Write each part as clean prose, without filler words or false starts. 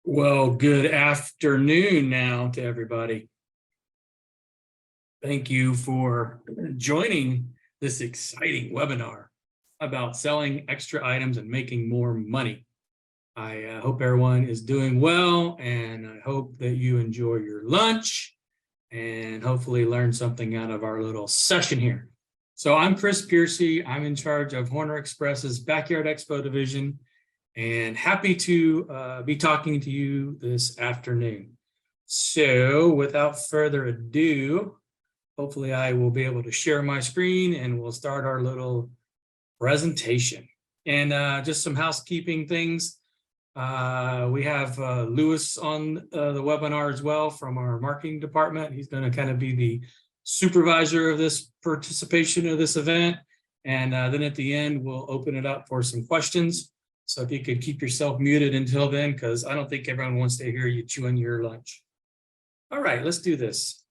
Well, good afternoon now to everybody. Thank you for joining this exciting webinar about selling extra items and making more money. I hope everyone is doing well, and I hope that you enjoy your lunch and hopefully learn something out of our little session here. So I'm Chris Piercy. I'm in charge of Horner Express's Backyard Expo division, and happy to be talking to you this afternoon. So without further ado, hopefully I will be able to share my screen and we'll start our little presentation. And just some housekeeping things. We have Lewis on the webinar as well from our marketing department. He's going to kind of be the supervisor of this participation of this event. And then at the end, we'll open it up for some questions. So if you could keep yourself muted until then, because I don't think everyone wants to hear you chewing your lunch. All right, let's do this.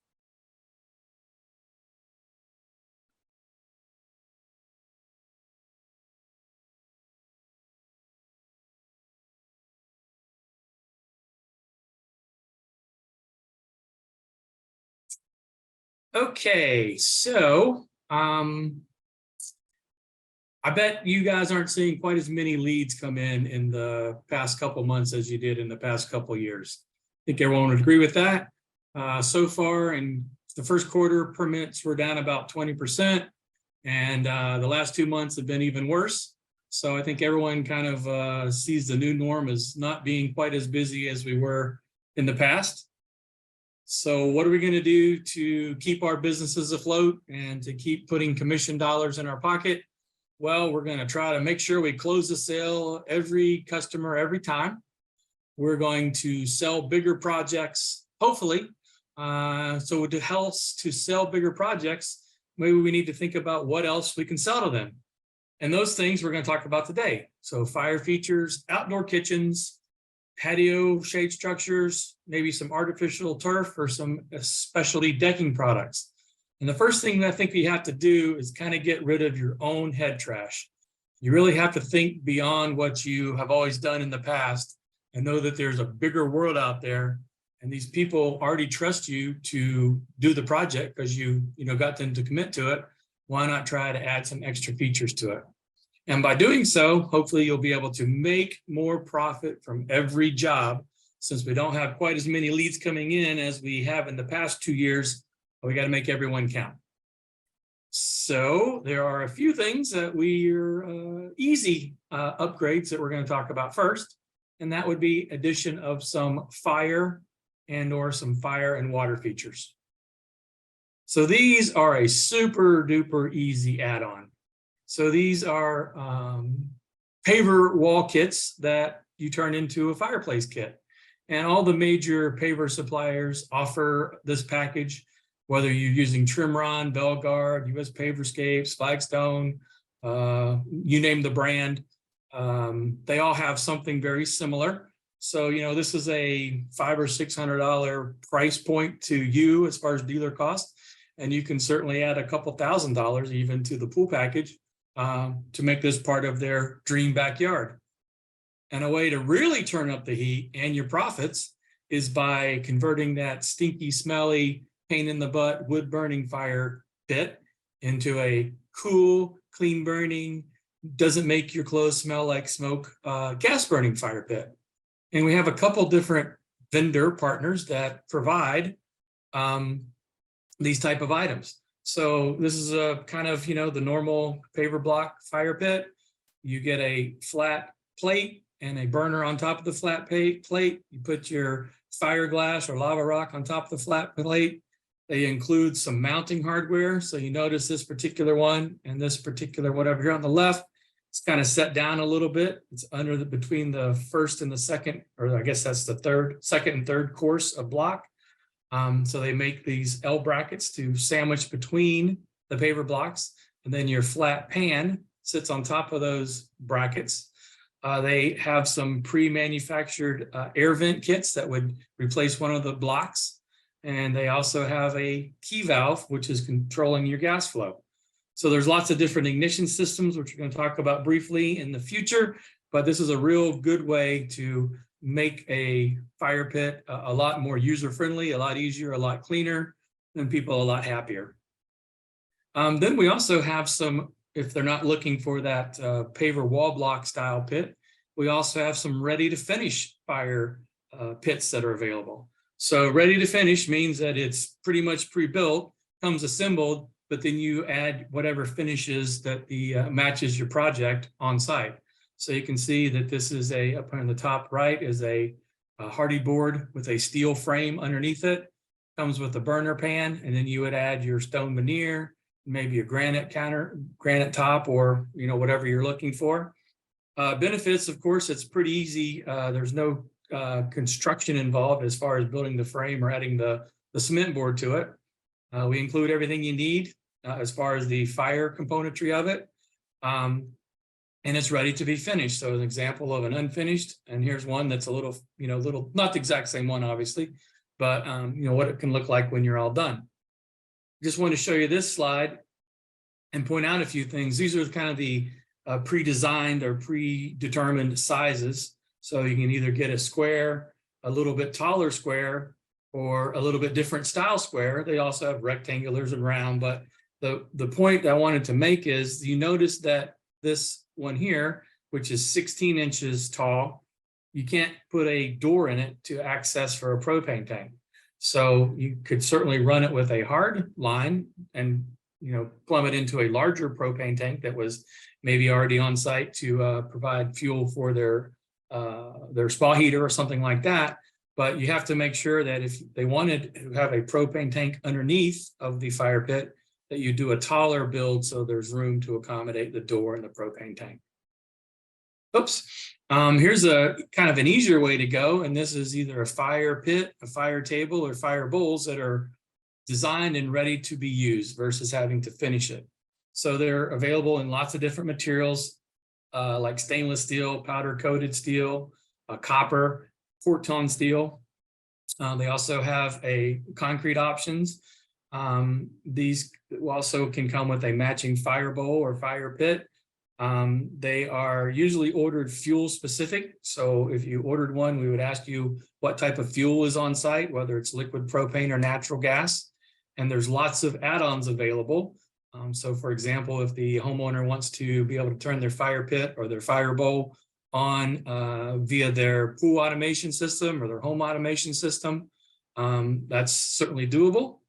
Okay, so I bet you guys aren't seeing quite as many leads come in the past couple months as you did in the past couple years. I think everyone would agree with that. So far in the first quarter, permits were down about 20%, and the last 2 months have been even worse. So I think everyone kind of sees the new norm as not being quite as busy as we were in the past. So what are we going to do to keep our businesses afloat and to keep putting commission dollars in our pocket? Well, we're going to try to make sure we close the sale every customer every time. We're going to sell bigger projects, hopefully. So to help to sell bigger projects, maybe we need to think about what else we can sell to them. And those things we're going to talk about today. So fire features, outdoor kitchens, patio shade structures, maybe some artificial turf or some specialty decking products. And the first thing I think we have to do is kind of get rid of your own head trash. You really have to think beyond what you have always done in the past and know that there's a bigger world out there. And these people already trust you to do the project because you got them to commit to it. Why not try to add some extra features to it? And by doing so, hopefully you'll be able to make more profit from every job. Since we don't have quite as many leads coming in as we have in the past 2 years, we got to make everyone count. So there are a few things that we're easy upgrades that we're going to talk about first. And that would be addition of some fire or some fire and water features. So these are a super duper easy add-on. So these are paver wall kits that you turn into a fireplace kit. And all the major paver suppliers offer this package, whether you're using Trimron, Belgard, US Paverscapes, Flagstone, you name the brand. They all have something very similar. So, this is a $500 or $600 price point to you as far as dealer cost. And you can certainly add a couple $1,000s even to the pool package to make this part of their dream backyard. And a way to really turn up the heat and your profits is by converting that stinky, smelly, pain in the butt, wood burning fire pit into a cool, clean burning, doesn't make your clothes smell like smoke, gas burning fire pit. And we have a couple different vendor partners that provide these type of items. So this is a kind of, the normal paver block fire pit. You get a flat plate and a burner on top of the flat plate. You put your fire glass or lava rock on top of the flat plate. They include some mounting hardware. So you notice this particular one and this particular whatever here on the left, it's kind of set down a little bit. It's between the first and the second, or I guess that's the second and third course of block. So they make these L brackets to sandwich between the paver blocks, and then your flat pan sits on top of those brackets. They have some pre-manufactured air vent kits that would replace one of the blocks. And they also have a key valve, which is controlling your gas flow. So there's lots of different ignition systems, which we're going to talk about briefly in the future, but this is a real good way to make a fire pit a lot more user-friendly, a lot easier, a lot cleaner, and people a lot happier. Then we also have some, if they're not looking for that paver wall block style pit, we also have some ready to finish fire pits that are available. So ready to finish means that it's pretty much pre-built, comes assembled, but then you add whatever finishes that matches your project on site. So you can see that this is up on the top right is a hardy board with a steel frame underneath it. Comes with a burner pan, and then you would add your stone veneer, maybe a granite top, or whatever you're looking for. Benefits, of course, it's pretty easy. There's no construction involved as far as building the frame or adding the cement board to it. We include everything you need as far as the fire componentry of it. And it's ready to be finished. So an example of an unfinished, and here's one that's a little, not the exact same one, obviously, but what it can look like when you're all done. Just want to show you this slide and point out a few things. These are kind of the pre-designed or predetermined sizes. So you can either get a square, a little bit taller square, or a little bit different style square. They also have rectangulars and round, but the point I wanted to make is you notice that this one here, which is 16 inches tall, you can't put a door in it to access for a propane tank. So you could certainly run it with a hard line and plumb it into a larger propane tank that was maybe already on site to provide fuel for their spa heater or something like that. But you have to make sure that if they wanted to have a propane tank underneath of the fire pit, that you do a taller build so there's room to accommodate the door and the propane tank. Oops. Here's a kind of an easier way to go, and this is either a fire pit, a fire table, or fire bowls that are designed and ready to be used versus having to finish it. So they're available in lots of different materials like stainless steel, powder coated steel, copper, Corton steel. They also have concrete options. These also can come with a matching fire bowl or fire pit. They are usually ordered fuel specific. So if you ordered one, we would ask you what type of fuel is on site, whether it's liquid propane or natural gas. And there's lots of add-ons available. So for example, if the homeowner wants to be able to turn their fire pit or their fire bowl on via their pool automation system or their home automation system, that's certainly doable.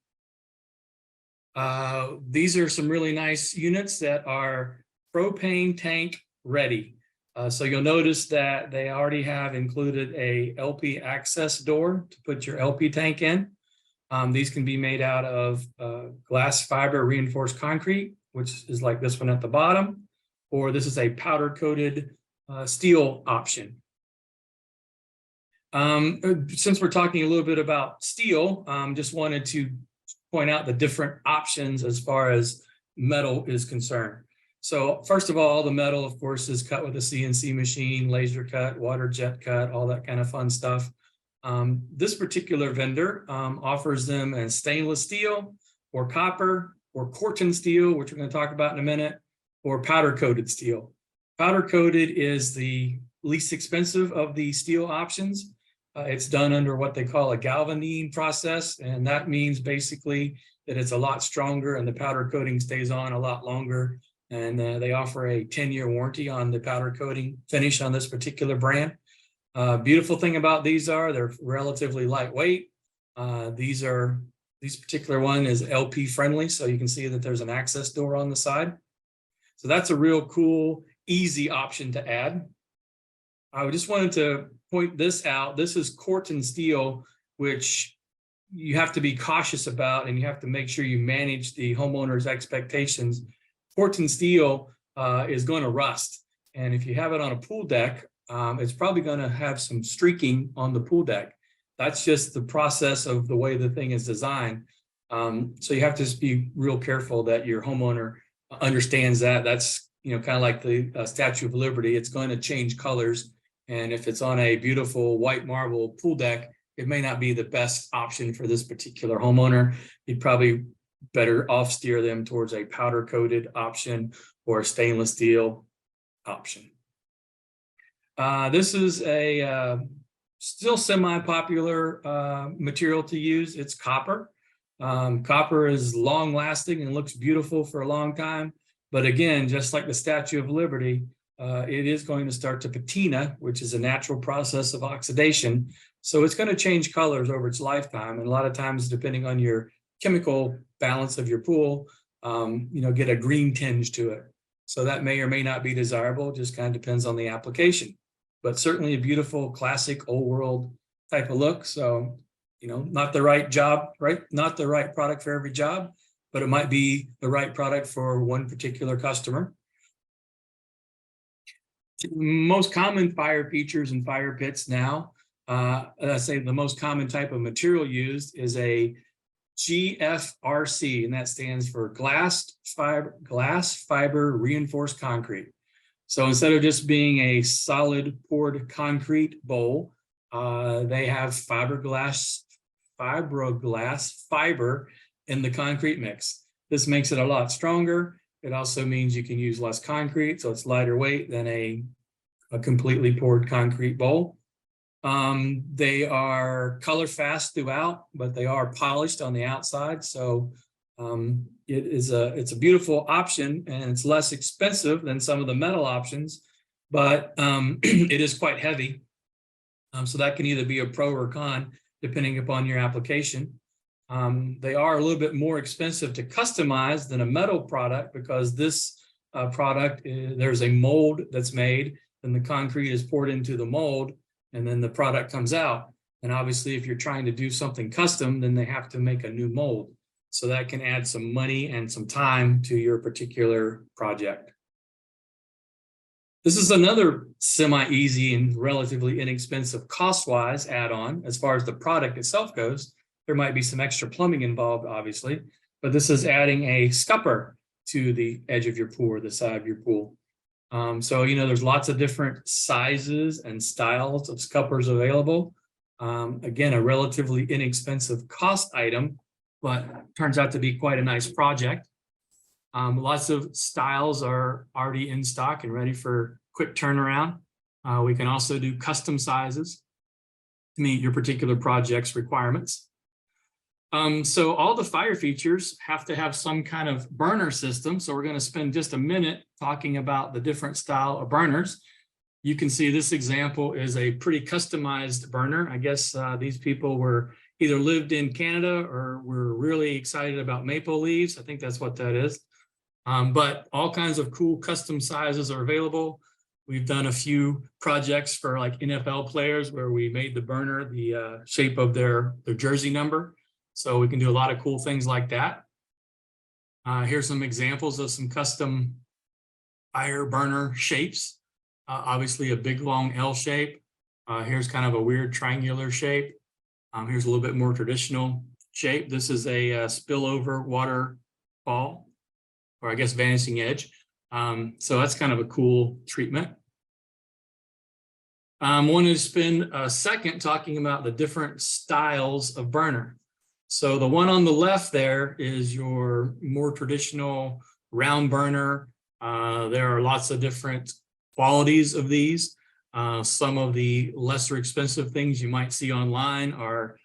These are some really nice units that are propane tank ready. So you'll notice that they already have included a LP access door to put your LP tank in. These can be made out of glass fiber reinforced concrete, which is like this one at the bottom, or this is a powder coated steel option. Since we're talking a little bit about steel, just wanted to point out the different options as far as metal is concerned. So first of all, the metal, of course, is cut with a CNC machine, laser cut, water jet cut, all that kind of fun stuff. This particular vendor offers them as stainless steel or copper or Corton steel, which we're going to talk about in a minute, or powder coated steel. Powder coated is the least expensive of the steel options. It's done under what they call a galvanizing process, and that means basically that it's a lot stronger and the powder coating stays on a lot longer. And they offer a 10-year warranty on the powder coating finish on this particular brand. Beautiful thing about these are they're relatively lightweight. This particular one is LP friendly, so you can see that there's an access door on the side. So that's a real cool, easy option to add. I just wanted to point this out. This is Corton steel, which you have to be cautious about, and you have to make sure you manage the homeowner's expectations. Corton steel is going to rust, and if you have it on a pool deck, it's probably going to have some streaking on the pool deck. That's just the process of the way the thing is designed. So you have to just be real careful that your homeowner understands that. That's kind of like the Statue of Liberty. It's going to change colors, and if it's on a beautiful white marble pool deck, it may not be the best option for this particular homeowner. You'd probably better off steer them towards a powder coated option or a stainless steel option. This is a still semi-popular material to use. It's copper. Copper is long lasting and looks beautiful for a long time. But again, just like the Statue of Liberty, it is going to start to patina, which is a natural process of oxidation. So it's going to change colors over its lifetime. And a lot of times, depending on your chemical balance of your pool, get a green tinge to it. So that may or may not be desirable, just kind of depends on the application. But certainly a beautiful, classic, old world type of look. So, not the right job, right? Not the right product for every job, but it might be the right product for one particular customer. Most common fire features and fire pits now, I say the most common type of material used is a GFRC, and that stands for glass fiber reinforced concrete. So instead of just being a solid poured concrete bowl, they have fiberglass fiber in the concrete mix. This makes it a lot stronger. It also means you can use less concrete, so it's lighter weight than a completely poured concrete bowl. They are color fast throughout, but they are polished on the outside. So it's a beautiful option, and it's less expensive than some of the metal options, but it is quite heavy. So that can either be a pro or con, depending upon your application. They are a little bit more expensive to customize than a metal product, because this product, there's a mold that's made, and the concrete is poured into the mold, and then the product comes out. And obviously, if you're trying to do something custom, then they have to make a new mold. So that can add some money and some time to your particular project. This is another semi-easy and relatively inexpensive cost-wise add-on. As far as the product itself goes, there might be some extra plumbing involved, obviously, but this is adding a scupper to the edge of your pool or the side of your pool. So, there's lots of different sizes and styles of scuppers available. Again, a relatively inexpensive cost item, but turns out to be quite a nice project. Lots of styles are already in stock and ready for quick turnaround. We can also do custom sizes to meet your particular project's requirements. So all the fire features have to have some kind of burner system. So we're going to spend just a minute talking about the different style of burners. You can see this example is a pretty customized burner. I guess these people were either lived in Canada or were really excited about maple leaves. I think that's what that is. But all kinds of cool custom sizes are available. We've done a few projects for like NFL players where we made the burner the shape of their jersey number. So we can do a lot of cool things like that. Here's some examples of some custom fire burner shapes. Obviously a big long L shape. Here's kind of a weird triangular shape. Here's a little bit more traditional shape. This is a spillover waterfall, or I guess vanishing edge. So that's kind of a cool treatment. I wanted to spend a second talking about the different styles of burner. So the one on the left there is your more traditional round burner. There are lots of different qualities of these. Some of the lesser expensive things you might see online are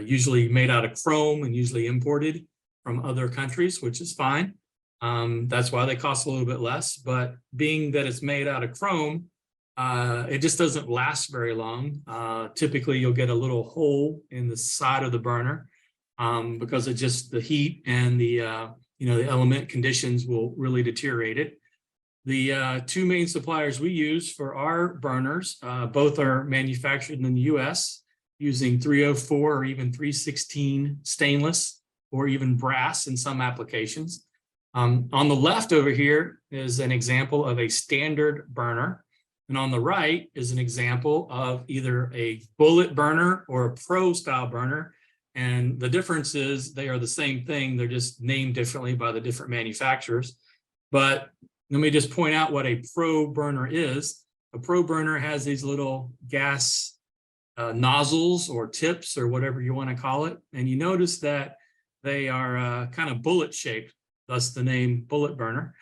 usually made out of chrome and usually imported from other countries, which is fine. That's why they cost a little bit less. But being that it's made out of chrome, it just doesn't last very long. Typically, you'll get a little hole in the side of the burner because it's just the heat and the the element conditions will really deteriorate it. The two main suppliers we use for our burners, both are manufactured in the US using 304 or even 316 stainless or even brass in some applications. On the left over here is an example of a standard burner. And on the right is an example of either a bullet burner or a pro style burner. And the difference is they are the same thing. They're just named differently by the different manufacturers. But let me just point out what a pro burner is. A pro burner has these little gas nozzles or tips or whatever you want to call it. And you notice that they are kind of bullet shaped, thus the name bullet burner.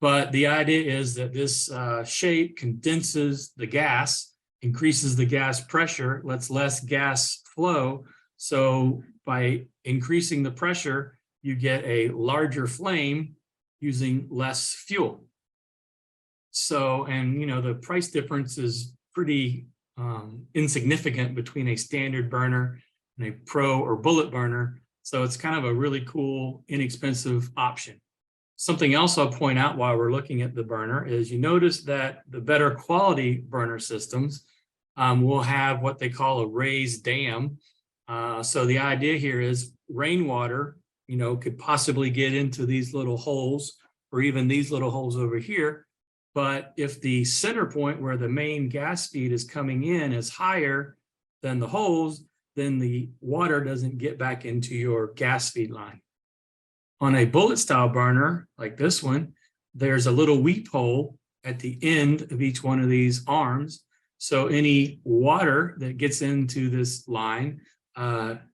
But the idea is that this shape condenses the gas increases the gas pressure, lets less gas flow. So by increasing the pressure, you get a larger flame using less fuel. So, and you know, the price difference is pretty insignificant between a standard burner and a pro or bullet burner. So it's kind of a really cool, inexpensive option. Something else I'll point out while we're looking at the burner is you notice that the better quality burner systems will have what they call a raised dam. So the idea here is rainwater, you know, could possibly get into these little holes or even these little holes over here. But if the center point where the main gas feed is coming in is higher than the holes, then the water doesn't get back into your gas feed line. On a bullet style burner like this one, there's a little weep hole at the end of each one of these arms. So any water that gets into this line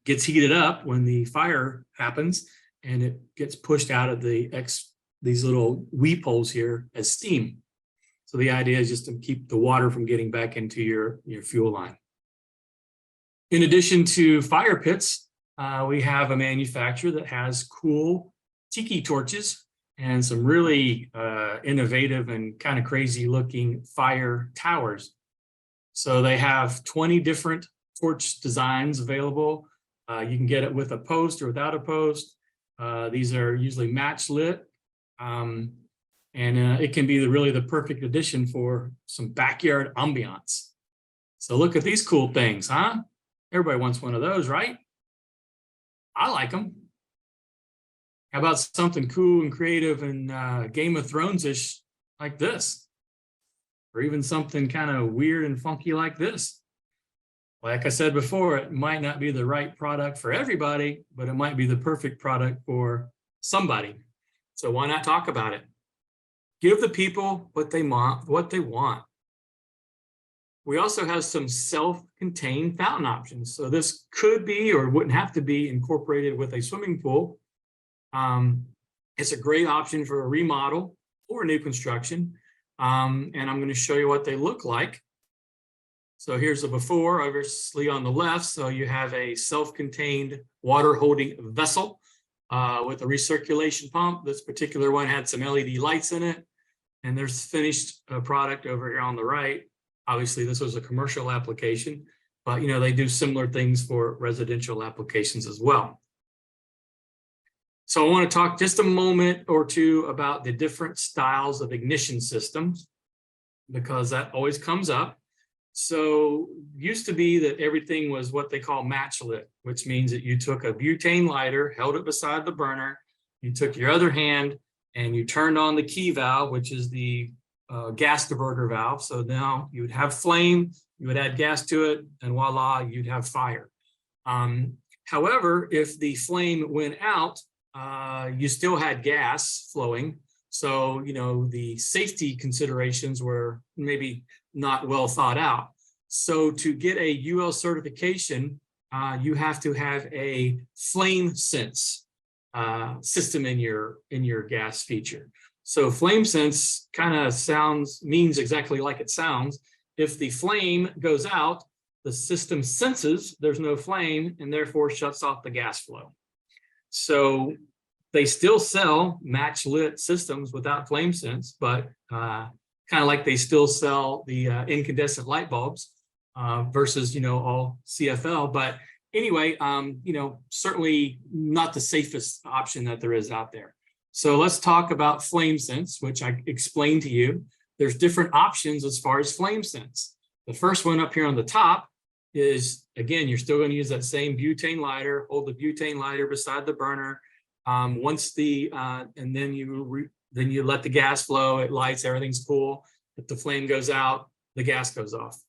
gets heated up when the fire happens, and it gets pushed out of these little weep holes here as steam. So the idea is just to keep the water from getting back into your fuel line. In addition to fire pits, we have a manufacturer that has cool tiki torches and some really innovative and kind of crazy looking fire towers. So they have 20 different torch designs available. You can get it with a post or without a post. These are usually match lit. And it can be really the perfect addition for some backyard ambiance. So look at these cool things, huh? Everybody wants one of those, right? I like them. How about something cool and creative and Game of Thrones-ish like this? Or even something kind of weird and funky like this. Like I said before, it might not be the right product for everybody, but it might be the perfect product for somebody. So why not talk about it? Give the people what they want. We also have some self-contained fountain options. So this could be or wouldn't have to be incorporated with a swimming pool. It's a great option for a remodel or a new construction. And I'm going to show you what they look like. So here's the before, obviously on the left. So you have a self-contained water holding vessel with a recirculation pump. This particular one had some LED lights in it. And there's finished product over here on the right. Obviously, this was a commercial application, but you know, they do similar things for residential applications as well. So I want to talk just a moment or two about the different styles of ignition systems, because that always comes up. So used to be that everything was what they call match lit, which means that you took a butane lighter, held it beside the burner, you took your other hand and you turned on the key valve, which is the gas diverter valve. So now you would have flame, you would add gas to it, and voila, you'd have fire. However, if the flame went out, you still had gas flowing. So, you know, the safety considerations were maybe not well thought out. So to get a UL certification, you have to have a flame sense system in your gas feature. So flame sense kind of means exactly like it sounds. If the flame goes out, the system senses there's no flame and therefore shuts off the gas flow. So they still sell match lit systems without flame sense, but kind of like they still sell the incandescent light bulbs versus, you know, all CFL. But anyway, you know, certainly not the safest option that there is out there. So let's talk about flame sense, which I explained to you. There's different options as far as flame sense. The first one up here on the top is, again, you're still going to use that same butane lighter, hold the butane lighter beside the burner. And then you let the gas flow, it lights, everything's cool. If the flame goes out, the gas goes off.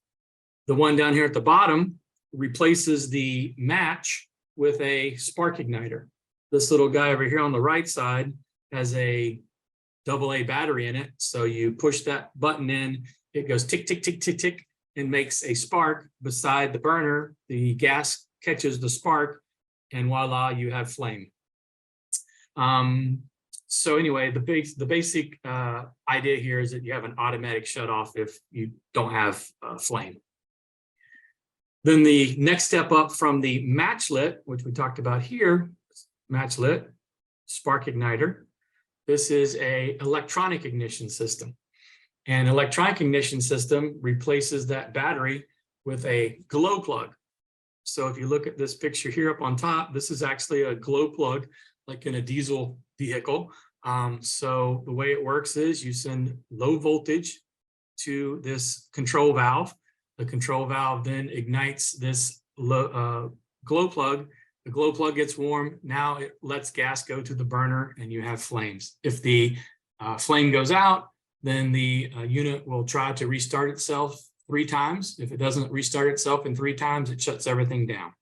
The one down here at the bottom replaces the match with a spark igniter. This little guy over here on the right side has a AA battery in it. So you push that button in, it goes tick, tick, tick, tick, tick, and makes a spark beside the burner. The gas catches the spark, and voila, you have flame. So anyway, the basic idea here is that you have an automatic shut off if you don't have flame. Then the next step up from the matchlet, which we talked about here, matchlet, spark igniter. This is a electronic ignition system. An electronic ignition system replaces that battery with a glow plug. So if you look at this picture here up on top, this is actually a glow plug, like in a diesel vehicle. So the way it works is you send low voltage to this control valve. The control valve then ignites this glow plug. The glow plug gets warm. Now it lets gas go to the burner and you have flames. If the flame goes out, then the unit will try to restart itself 3 times. If it doesn't restart itself in 3 times, it shuts everything down.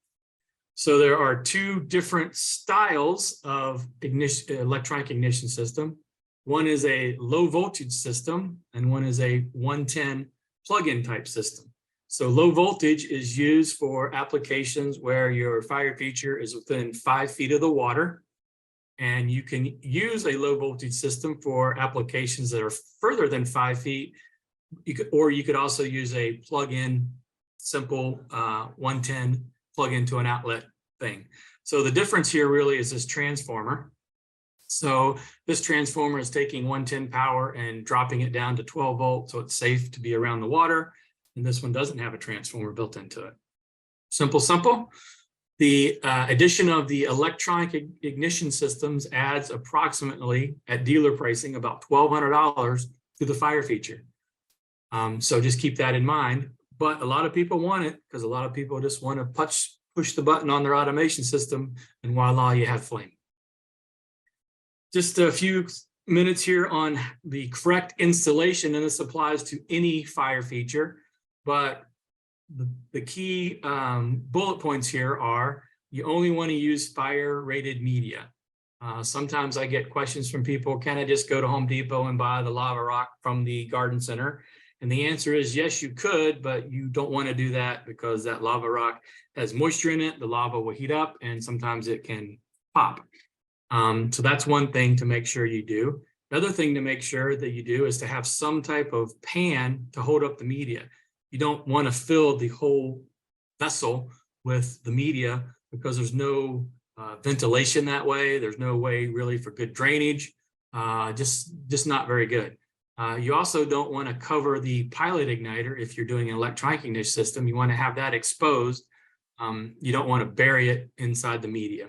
So there are 2 different styles of electronic ignition system. One is a low voltage system and one is a 110 plug-in type system. So low voltage is used for applications where your fire feature is within 5 feet of the water. And you can use a low voltage system for applications that are further than 5 feet. You could also use a plug-in, simple 110 plug into an outlet thing. So the difference here really is this transformer. So this transformer is taking 110 power and dropping it down to 12 volts, so it's safe to be around the water. And this one doesn't have a transformer built into it. Simple, simple. The addition of the electronic ignition systems adds approximately, at dealer pricing, about $1,200 to the fire feature. So just keep that in mind. But a lot of people want it because a lot of people just want to push the button on their automation system, and voila, you have flame. Just a few minutes here on the correct installation, and this applies to any fire feature, but the key bullet points here are you only want to use fire rated media. Sometimes I get questions from people, can I just go to Home Depot and buy the lava rock from the garden center? And the answer is yes, you could, but you don't want to do that because that lava rock has moisture in it. The lava will heat up and sometimes it can pop. So that's one thing to make sure you do. Another thing to make sure that you do is to have some type of pan to hold up the media. You don't want to fill the whole vessel with the media because there's no ventilation that way. There's no way really for good drainage, just not very good. You also don't want to cover the pilot igniter if you're doing an electronic ignition system. You want to have that exposed. You don't want to bury it inside the media.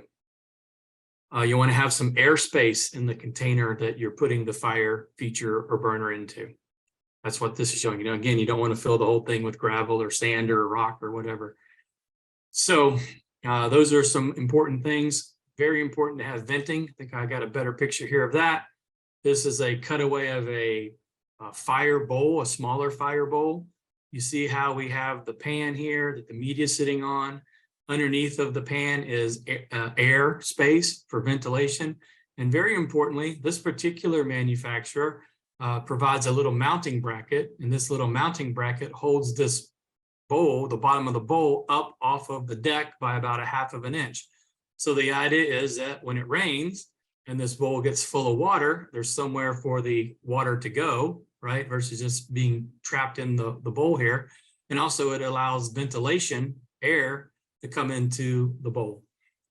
You want to have some airspace in the container that you're putting the fire feature or burner into. That's what this is showing. You know, again, you don't want to fill the whole thing with gravel or sand or rock or whatever. So those are some important things. Very important to have venting. I think I got a better picture here of that. This is a cutaway of a fire bowl, a smaller fire bowl. You see how we have the pan here that the media is sitting on. Underneath of the pan is air space for ventilation. And very importantly, this particular manufacturer provides a little mounting bracket, and this little mounting bracket holds this bowl, the bottom of the bowl, up off of the deck by about 1/2 inch. So the idea is that when it rains and this bowl gets full of water, there's somewhere for the water to go, right? Versus just being trapped in the bowl here. And also it allows ventilation, air, to come into the bowl.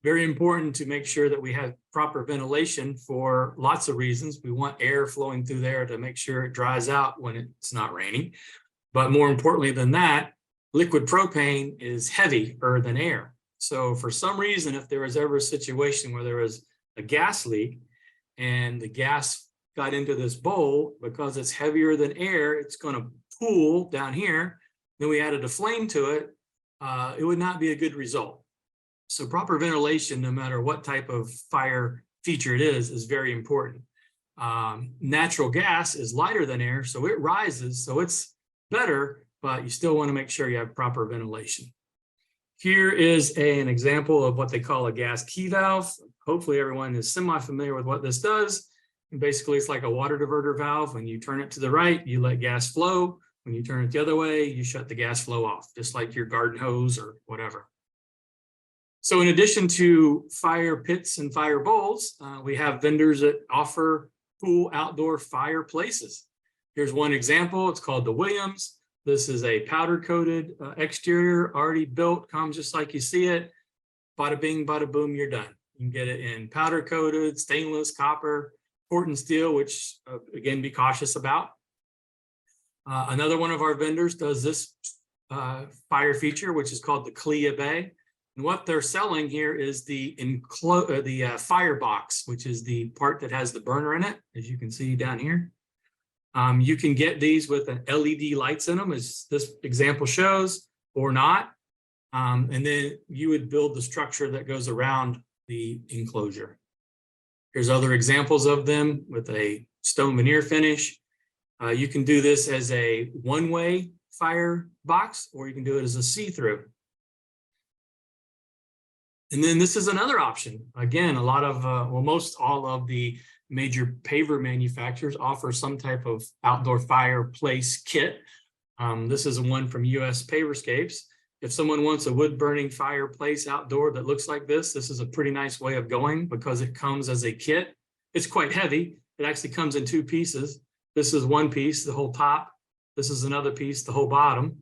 Very important to make sure that we have proper ventilation for lots of reasons. We want air flowing through there to make sure it dries out when it's not raining. But more importantly than that, liquid propane is heavier than air. So for some reason, if there was ever a situation where there was a gas leak and the gas got into this bowl, because it's heavier than air, it's going to pool down here. Then we added a flame to it. It would not be a good result. So proper ventilation, no matter what type of fire feature it is very important. Natural gas is lighter than air, so it rises, so it's better, but you still want to make sure you have proper ventilation. Here is an example of what they call a gas key valve. Hopefully everyone is semi-familiar with what this does. And basically it's like a water diverter valve. When you turn it to the right, you let gas flow. When you turn it the other way, you shut the gas flow off, just like your garden hose or whatever. So in addition to fire pits and fire bowls, we have vendors that offer cool outdoor fireplaces. Here's one example. It's called the Williams. This is a powder coated exterior, already built, comes just like you see it. Bada bing, bada boom, you're done. You can get it in powder coated, stainless, copper, port steel, which again, be cautious about. Another one of our vendors does this fire feature, which is called the Clea Bay. And what they're selling here is the fire box, which is the part that has the burner in it, as you can see down here. You can get these with an LED lights in them, as this example shows, or not. And then you would build the structure that goes around the enclosure. Here's other examples of them with a stone veneer finish. You can do this as a one-way fire box, or you can do it as a see-through. And then this is another option. Again, a lot of, well, most all of the major paver manufacturers offer some type of outdoor fireplace kit. This is one from US Paverscapes. If someone wants a wood burning fireplace outdoor that looks like this is a pretty nice way of going because it comes as a kit. It's quite heavy. It actually comes in two pieces. This is one piece, the whole top. This is another piece, the whole bottom.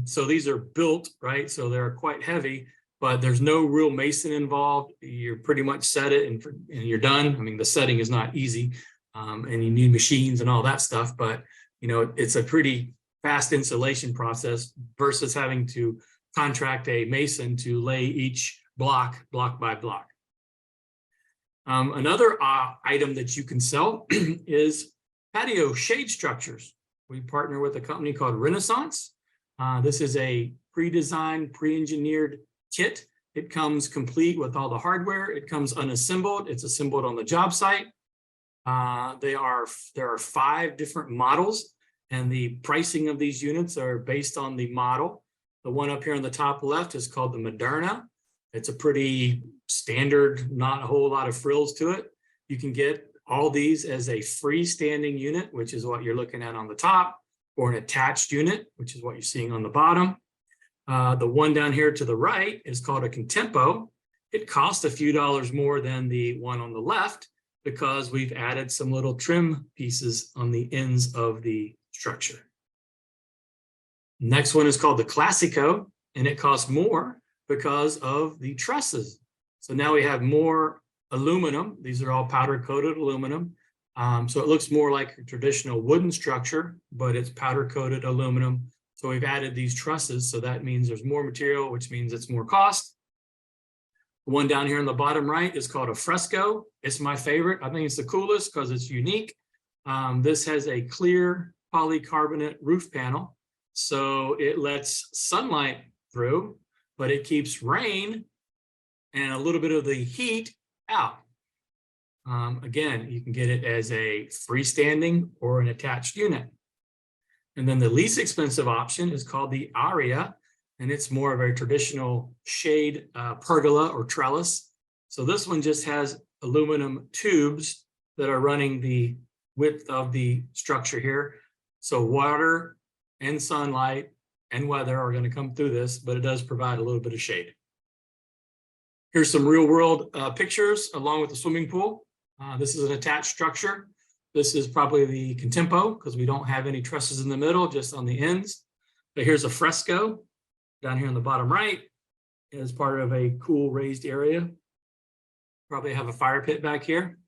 So these are built, right? So they're quite heavy, but there's no real mason involved. You're pretty much set it and you're done. I mean, the setting is not easy, and you need machines and all that stuff, but you know, it's a pretty fast installation process versus having to contract a mason to lay each block by block. Another item that you can sell is patio shade structures. We partner with a company called Renaissance. This is a pre-designed, pre-engineered kit. It comes complete with all the hardware. It comes unassembled. It's assembled on the job site. There are 5 different models, and the pricing of these units are based on the model. The one up here on the top left is called the Moderna. It's a pretty standard, not a whole lot of frills to it. You can get all these as a freestanding unit, which is what you're looking at on the top, or an attached unit, which is what you're seeing on the bottom. The one down here to the right is called a Contempo. It costs a few dollars more than the one on the left because we've added some little trim pieces on the ends of the structure. Next one is called the Classico, and it costs more because of the trusses. So now we have more aluminum. These are all powder coated aluminum. So it looks more like a traditional wooden structure, but it's powder coated aluminum. So we've added these trusses. So that means there's more material, which means it's more cost. The one down here on the bottom right is called a Fresco. It's my favorite. I think it's the coolest because it's unique. This has a clear polycarbonate roof panel. So it lets sunlight through, but it keeps rain and a little bit of the heat out. Again, you can get it as a freestanding or an attached unit. And then the least expensive option is called the Aria, and it's more of a traditional shade pergola or trellis. So this one just has aluminum tubes that are running the width of the structure here. So water and sunlight and weather are going to come through this, but it does provide a little bit of shade. Here's some real world pictures along with the swimming pool. This is an attached structure. This is probably the Contempo because we don't have any trusses in the middle, just on the ends. But here's a Fresco down here on the bottom right as part of a cool raised area. Probably have a fire pit back here.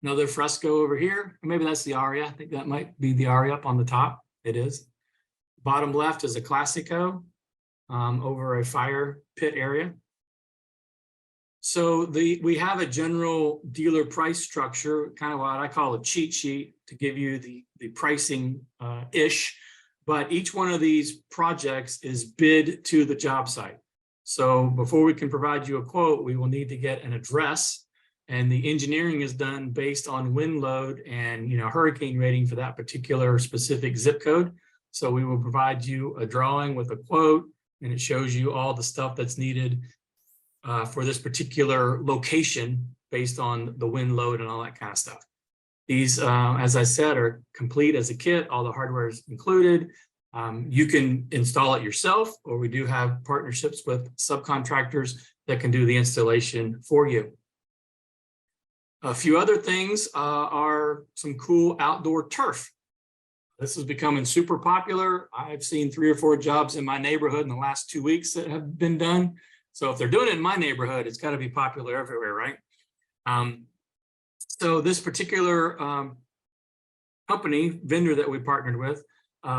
Another Fresco over here. Maybe that's the Aria. I think that might be the Aria up on the top. It is. Bottom left is a Classico over a fire pit area. So we have a general dealer price structure, kind of what I call a cheat sheet to give you the pricing ish, but each one of these projects is bid to the job site. So before we can provide you a quote, we will need to get an address, and the engineering is done based on wind load and hurricane rating for that particular specific zip code. So we will provide you a drawing with a quote, and it shows you all the stuff that's needed for this particular location based on the wind load and all that kind of stuff. These, as I said, are complete as a kit. All the hardware is included. You can install it yourself, or we do have partnerships with subcontractors that can do the installation for you. A few other things are some cool outdoor turf. This is becoming super popular. I've seen 3 or 4 jobs in my neighborhood in the last 2 weeks that have been done. So if they're doing it in my neighborhood, it's got to be popular everywhere, right? So this particular company, vendor that we partnered with,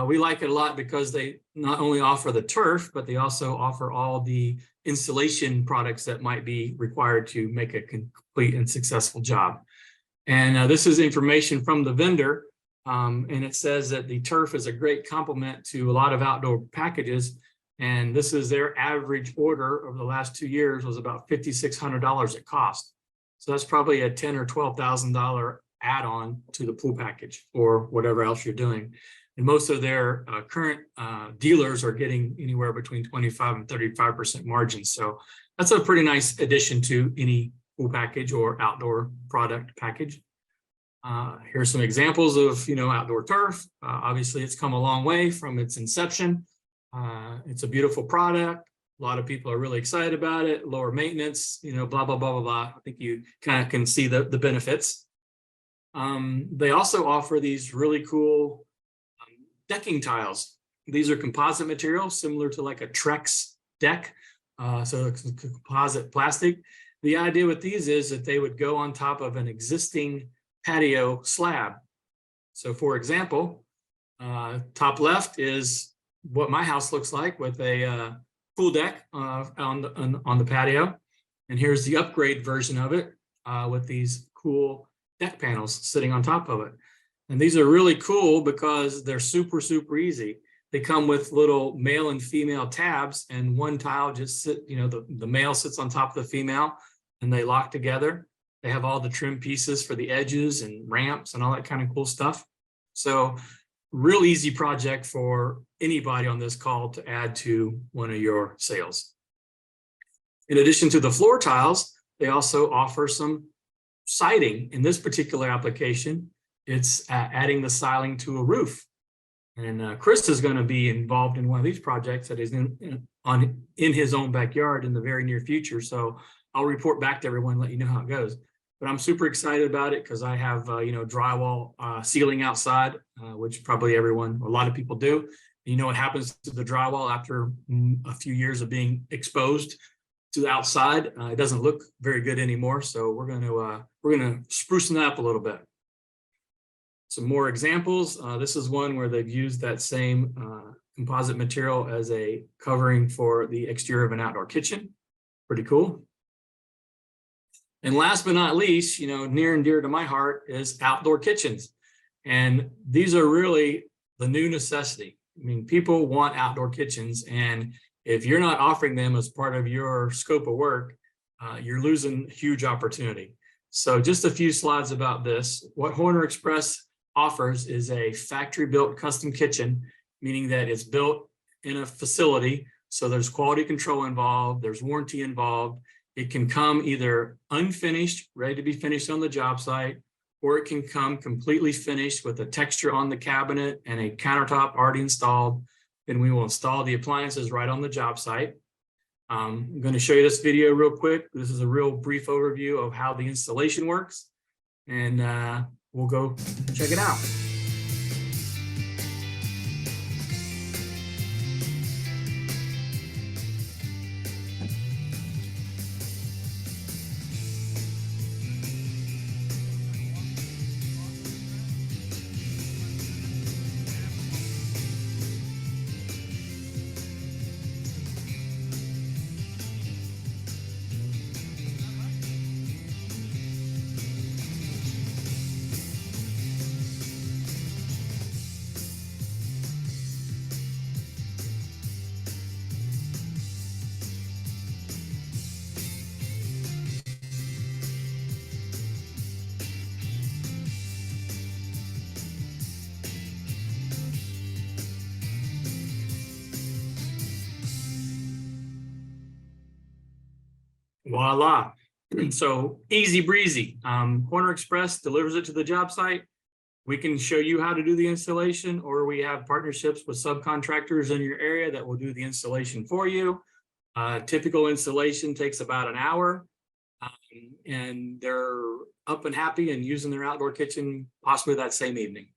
we like it a lot because they not only offer the turf, but they also offer all the installation products that might be required to make a complete and successful job. And this is information from the vendor. And it says that the turf is a great complement to a lot of outdoor packages. And this is their average order over the last 2 years was about $5,600 it cost. So that's probably a $10,000 or $12,000 add-on to the pool package or whatever else you're doing. And most of their current dealers are getting anywhere between 25 and 35% margins. So that's a pretty nice addition to any pool package or outdoor product package. Here's some examples of, outdoor turf. Obviously, it's come a long way from its inception. It's a beautiful product. A lot of people are really excited about it. Lower maintenance, blah, blah, blah, blah, blah. I think you kind of can see the benefits. They also offer these really cool decking tiles. These are composite materials similar to like a Trex deck. So it's composite plastic. The idea with these is that they would go on top of an existing patio slab. So for example, top left is what my house looks like with a pool deck on the patio. And here's the upgrade version of it with these cool deck panels sitting on top of it. And these are really cool because they're super, super easy. They come with little male and female tabs, and one tile just sit, the male sits on top of the female and they lock together. They have all the trim pieces for the edges and ramps and all that kind of cool stuff. So real easy project for anybody on this call to add to one of your sales. In addition to the floor tiles, they also offer some siding. In this particular application, it's adding the siding to a roof. And Chris is going to be involved in one of these projects that is in his own backyard in the very near future. So I'll report back to everyone and let you know how it goes. But I'm super excited about it because I have, drywall ceiling outside, which probably a lot of people do. You know what happens to the drywall after a few years of being exposed to the outside? It doesn't look very good anymore. So we're going to spruce it up a little bit. Some more examples. This is one where they've used that same composite material as a covering for the exterior of an outdoor kitchen. Pretty cool. And last but not least, near and dear to my heart is outdoor kitchens. And these are really the new necessity. I mean, people want outdoor kitchens, and if you're not offering them as part of your scope of work, you're losing huge opportunity. So just a few slides about this. What Horner Express offers is a factory-built custom kitchen, meaning that it's built in a facility. So there's quality control involved, there's warranty involved. It can come either unfinished, ready to be finished on the job site, or it can come completely finished with a texture on the cabinet and a countertop already installed. Then we will install the appliances right on the job site. I'm going to show you this video real quick. This is a real brief overview of how the installation works, and we'll go check it out. Voila. So easy breezy. Horner Express delivers it to the job site. We can show you how to do the installation, or we have partnerships with subcontractors in your area that will do the installation for you. Typical installation takes about an hour, and they're up and happy and using their outdoor kitchen possibly that same evening.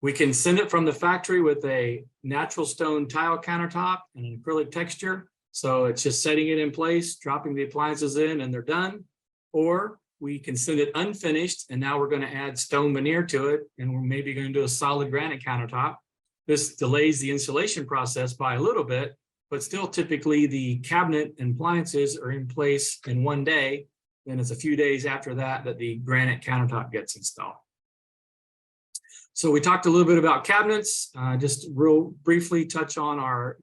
We can send it from the factory with a natural stone tile countertop and an acrylic texture. So it's just setting it in place, dropping the appliances in, and they're done. Or we can send it unfinished, and now we're going to add stone veneer to it, and we're maybe going to do a solid granite countertop. This delays the installation process by a little bit, but still typically the cabinet and appliances are in place in one day. Then it's a few days after that that the granite countertop gets installed. So we talked a little bit about cabinets, just real briefly touch on our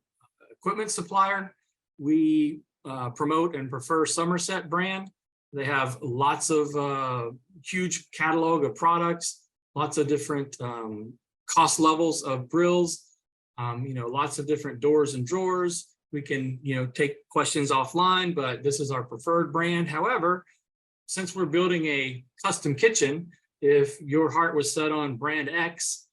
equipment supplier. We promote and prefer Somerset brand. They have lots of huge catalog of products, lots of different cost levels of grills, lots of different doors and drawers. We can, take questions offline, but this is our preferred brand. However, since we're building a custom kitchen, if your heart was set on brand X,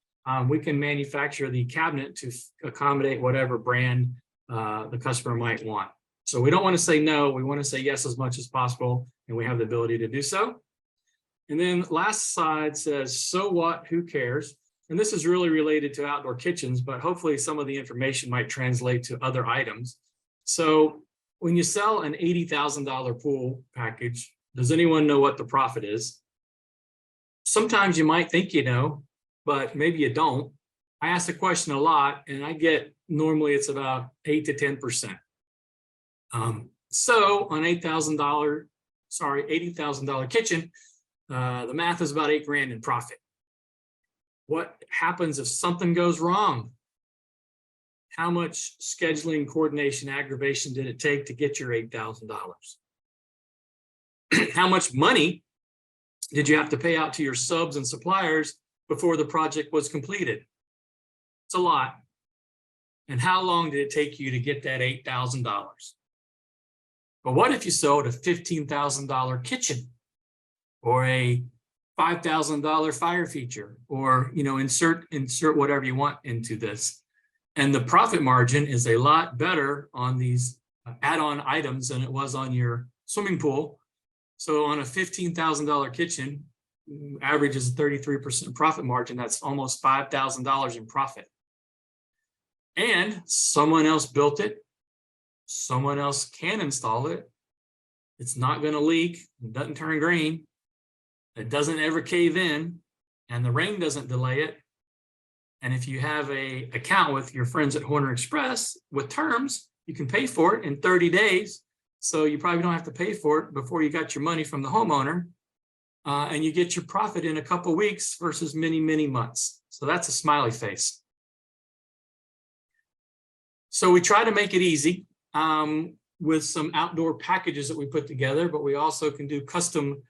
we can manufacture the cabinet to accommodate whatever brand the customer might want. So we don't want to say no, we want to say yes as much as possible, and we have the ability to do so. And then last slide says, so what, who cares? And this is really related to outdoor kitchens, but hopefully some of the information might translate to other items. So when you sell an $80,000 pool package, does anyone know what the profit is? Sometimes you might think you know, but maybe you don't. I ask the question a lot, and I get normally it's about 8 to 10%. So on $80,000 kitchen, the math is about $8 grand in profit. What happens if something goes wrong? How much scheduling, coordination, aggravation did it take to get your $8,000? How much money did you have to pay out to your subs and suppliers before the project was completed? It's a lot. And how long did it take you to get that $8,000? But what if you sold a $15,000 kitchen or a $5,000 fire feature, or insert whatever you want into this, and the profit margin is a lot better on these add-on items than it was on your swimming pool. So on a $15,000 kitchen, average is 33% profit margin. That's almost $5,000 in profit. And someone else built it. Someone else can install it. It's not going to leak. It doesn't turn green. It doesn't ever cave in, and the rain doesn't delay it. And if you have an account with your friends at Horner Express with terms, you can pay for it in 30 days. So you probably don't have to pay for it before you got your money from the homeowner. And you get your profit in a couple of weeks versus many, many months. So that's a smiley face. So we try to make it easy with some outdoor packages that we put together, but we also can do custom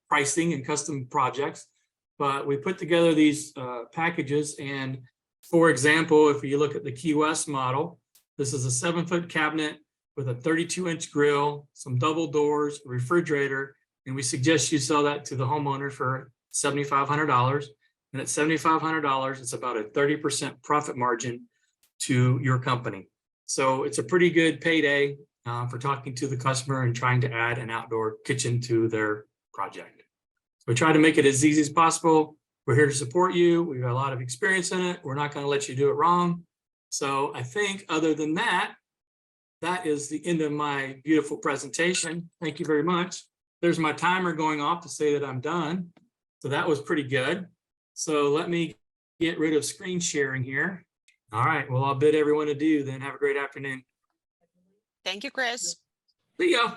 pricing and custom projects. But we put together these packages, and for example, if you look at the Key West model, this is a 7-foot cabinet with a 32-inch grill, some double doors, a refrigerator, and we suggest you sell that to the homeowner for $7,500. And at $7,500, it's about a 30% profit margin to your company. So it's a pretty good payday for talking to the customer and trying to add an outdoor kitchen to their project. So we try to make it as easy as possible. We're here to support you. We've got a lot of experience in it. We're not going to let you do it wrong. So I think other than that, that is the end of my beautiful presentation. Thank you very much. There's my timer going off to say that I'm done. So that was pretty good. So let me get rid of screen sharing here. All right, well, I'll bid everyone adieu then. Have a great afternoon. Thank you, Chris. See ya.